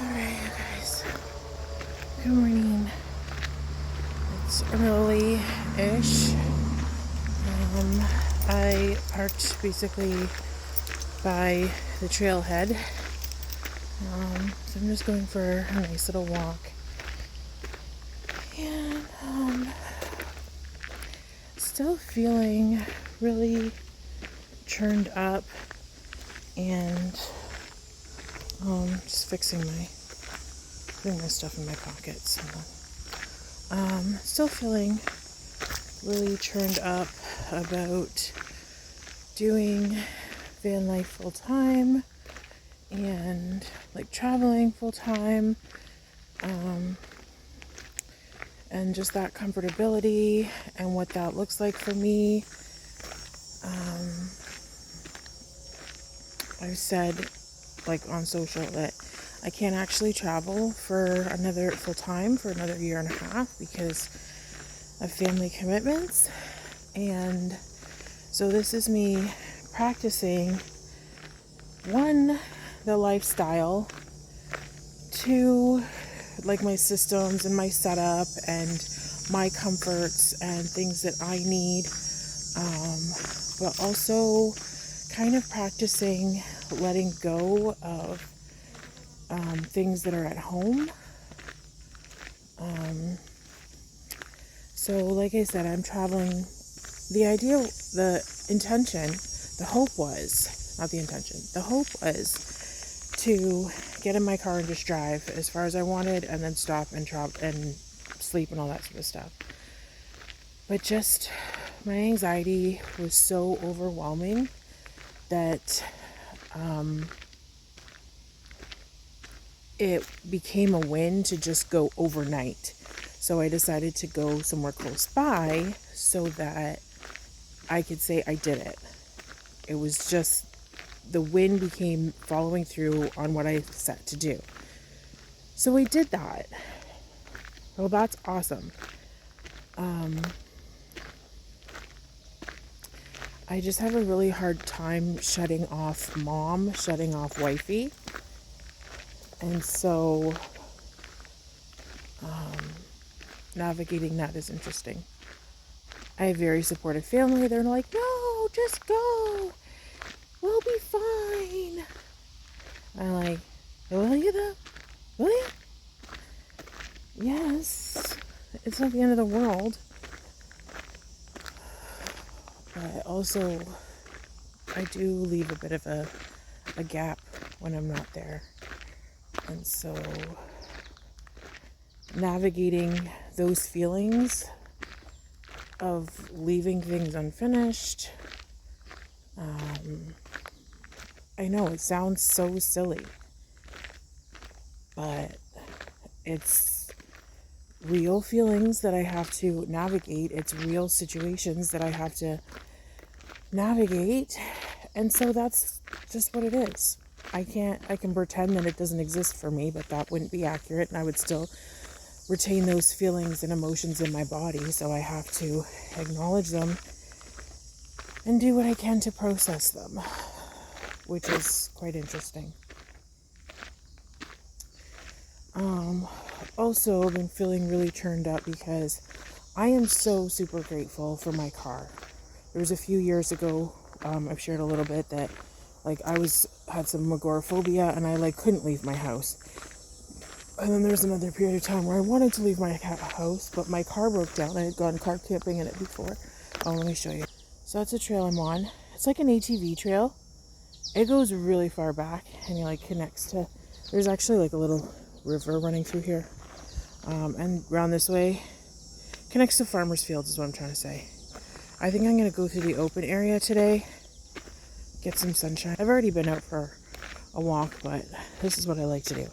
Alright, you guys. Good morning. It's early-ish. I parked basically by the trailhead. So I'm just going for a nice little walk. And still feeling really churned up and just putting my stuff in my pockets. Still feeling really churned up about doing van life full time and like traveling full time, and just that comfortability and what that looks like for me. I've said like on social that I can't actually travel for another full time for another year and a half because of family commitments. And so this is me practicing, one, the lifestyle, two, like my systems and my setup and my comforts and things that I need, but also kind of practicing letting go of things that are at home. So like I said, I'm traveling. The idea, the intention, the hope was, not the intention, the hope was to get in my car and just drive as far as I wanted and then stop and travel and sleep and all that sort of stuff. But just my anxiety was so overwhelming that it became a win to just go overnight. So I decided to go somewhere close by so that I could say I did it. It was just, the win became following through on what I set to do. So I did that. Well, that's awesome. I just have a really hard time shutting off mom, shutting off wifey. And so navigating that is interesting. I have very supportive family. They're like, no, just go. We'll be fine. I'm like, will you though? Will you? Yes. It's not the end of the world. But also, I do leave a bit of a gap when I'm not there. And so, navigating those feelings of leaving things unfinished. I know it sounds so silly, but it's real feelings that I have to navigate. It's real situations that I have to navigate. And so that's just what it is. I can pretend that it doesn't exist for me, but that wouldn't be accurate, and I would still retain those feelings and emotions in my body. So I have to acknowledge them and do what I can to process them, which is quite interesting. Also, I've been feeling really churned up because I am so super grateful for my car. There was a few years ago, I've shared a little bit that like I had some agoraphobia and I couldn't leave my house. And then there was another period of time where I wanted to leave my house, but my car broke down. I had gone car camping in it before. Oh, let me show you. So that's a trail I'm on. It's like an ATV trail. It goes really far back and it connects to, there's actually a little river running through here. And around this way, connects to farmers' fields is what I'm trying to say. I think I'm going to go through the open area today, get some sunshine. I've already been out for a walk, but this is what I like to do.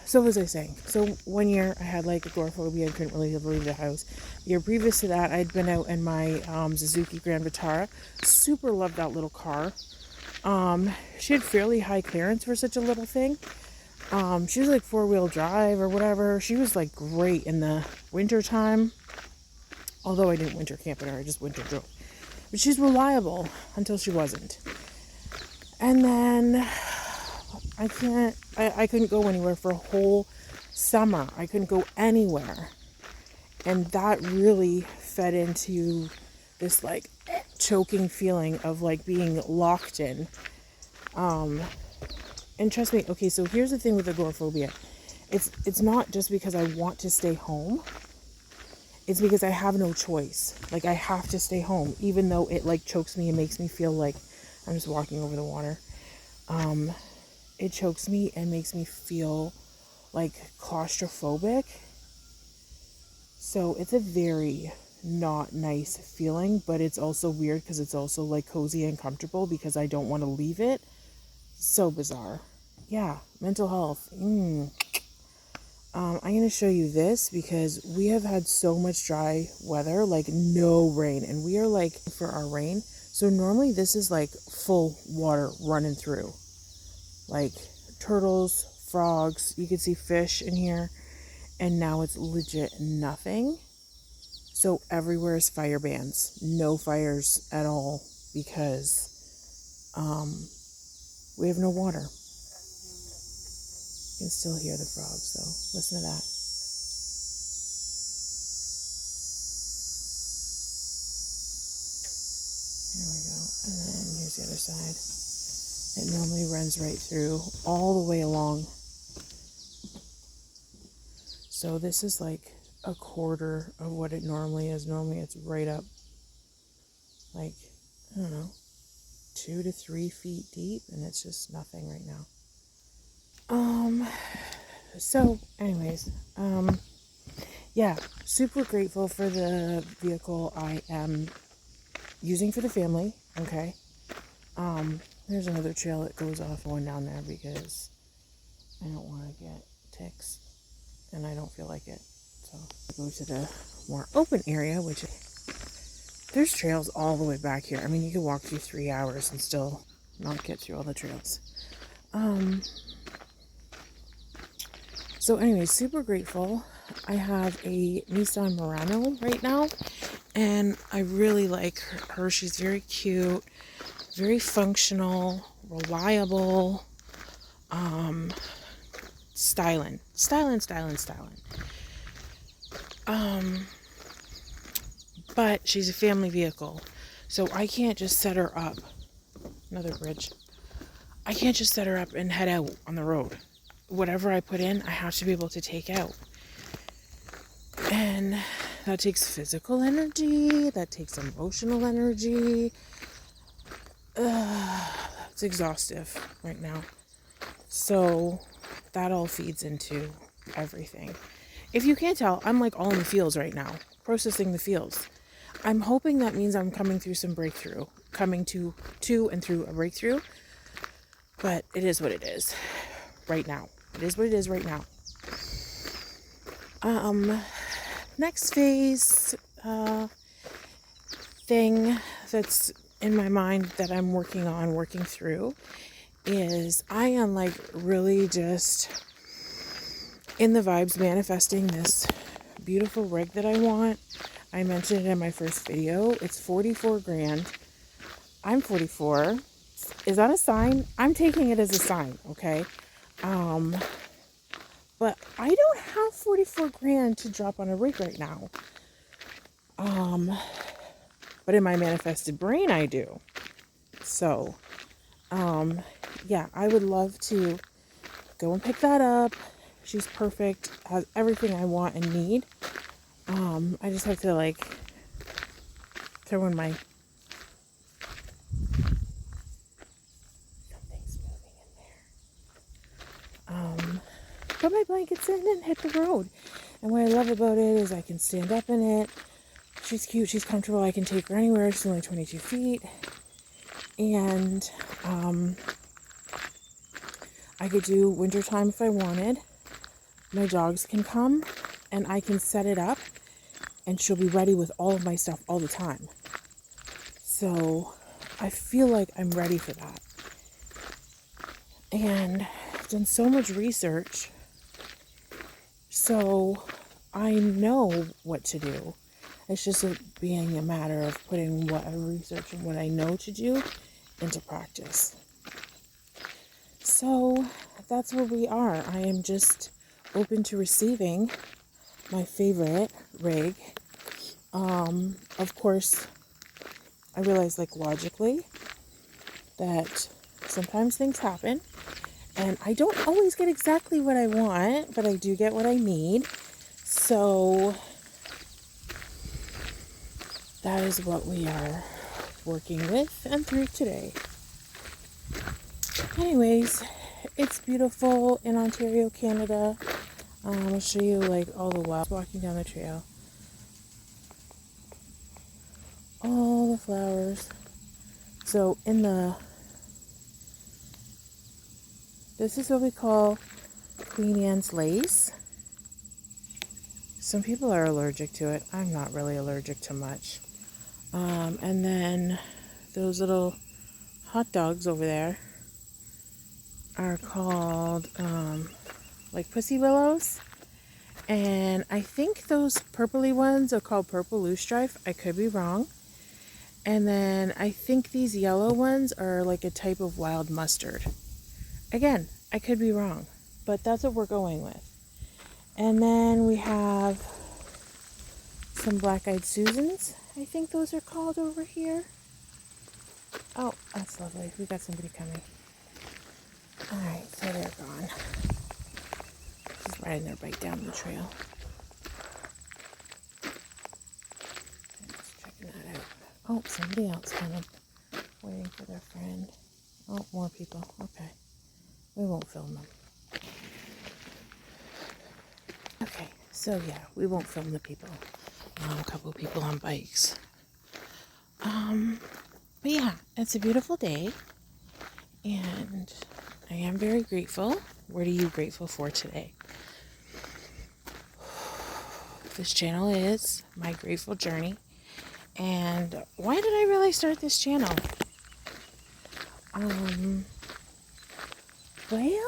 So what was I saying? So 1 year I had agoraphobia and couldn't really leave the house. The year previous to that, I'd been out in my Suzuki Grand Vitara. Super loved that little car. She had fairly high clearance for such a little thing. She was 4-wheel drive or whatever. She was great in the winter time. Although I didn't winter camp in her, I just winter drove. But she's reliable until she wasn't. And then I couldn't go anywhere for a whole summer. I couldn't go anywhere. And that really fed into this like choking feeling of like being locked in. And trust me, okay, so here's the thing with agoraphobia. It's not just because I want to stay home. It's because I have no choice. Like I have to stay home, even though it like chokes me and makes me feel like I'm just walking over the water. It chokes me and makes me feel like claustrophobic. So it's a very not nice feeling, but it's also weird because it's also like cozy and comfortable because I don't want to leave it. So bizarre. Yeah, mental health. I'm going to show you this because we have had so much dry weather, like no rain, and we are like for our rain. So normally this is like full water running through, like turtles, frogs, you can see fish in here, and now it's legit nothing. So everywhere is fire bans, no fires at all because we have no water. You can still hear the frogs though. Listen to that. There we go. And then here's the other side. It normally runs right through all the way along. So this is like a quarter of what it normally is. Normally it's right up like, I don't know, 2 to 3 feet deep, and it's just nothing right now. So anyways, yeah, super grateful for the vehicle I am using for the family. Okay. There's another trail that goes off going down there because I don't want to get ticks and I don't feel like it. So I go to the more open area, which there's trails all the way back here. I mean, you could walk through 3 hours and still not get through all the trails. So anyways, super grateful. I have a Nissan Murano right now, and I really like her. She's very cute, very functional, reliable, styling. But she's a family vehicle, so I can't just set her up. Another bridge. I can't just set her up and head out on the road. Whatever I put in, I have to be able to take out. And that takes physical energy, that takes emotional energy. It's exhaustive right now. So that all feeds into everything. If you can't tell, I'm like all in the fields right now, processing the fields. I'm hoping that means I'm coming through some breakthrough, coming to and through a breakthrough. But it is what it is right now. It is what it is right now. Next phase thing that's in my mind that I'm working through is I am like really just in the vibes manifesting this beautiful rig that I want. I mentioned it in my first video. It's 44 grand. I'm 44. Is that a sign? I'm taking it as a sign, okay? But I don't have 44 grand to drop on a rig right now. But in my manifested brain, I do. So, yeah, I would love to go and pick that up. She's perfect, has everything I want and need. I just have to like throw in my something's moving in there. Put my blankets in and hit the road. And what I love about it is I can stand up in it. She's cute, she's comfortable, I can take her anywhere. She's only 22 feet. And I could do wintertime if I wanted. My dogs can come and I can set it up and she'll be ready with all of my stuff all the time. So I feel like I'm ready for that. And I've done so much research, so I know what to do. It's just being a matter of putting what I research and what I know to do into practice. So that's where we are. I am just open to receiving my favorite rig. Of course, I realize, like, logically that sometimes things happen and I don't always get exactly what I want, but I do get what I need. So that is what we are working with and through today. Anyways, it's beautiful in Ontario, Canada. I'll show you like all the wild walking down the trail. All the flowers. So this is what we call Queen Anne's lace. Some people are allergic to it. I'm not really allergic to much. And then those little hot dogs over there are called like pussy willows. And I think those purpley ones are called purple loosestrife. I could be wrong. And then I think these yellow ones are like a type of wild mustard. Again, I could be wrong, but that's what we're going with. And then we have some black-eyed Susans. I think those are called over here. Oh, that's lovely. We got somebody coming. All right, so they're gone. She's riding their bike down the trail. Just checking that out. Oh, somebody else coming. Waiting for their friend. Oh, more people. Okay. We won't film them. Okay, so yeah, we won't film the people. A couple of people on bikes. But yeah, it's a beautiful day. And I am very grateful. What are you grateful for today? This channel is my grateful journey. And why did I really start this channel? Well,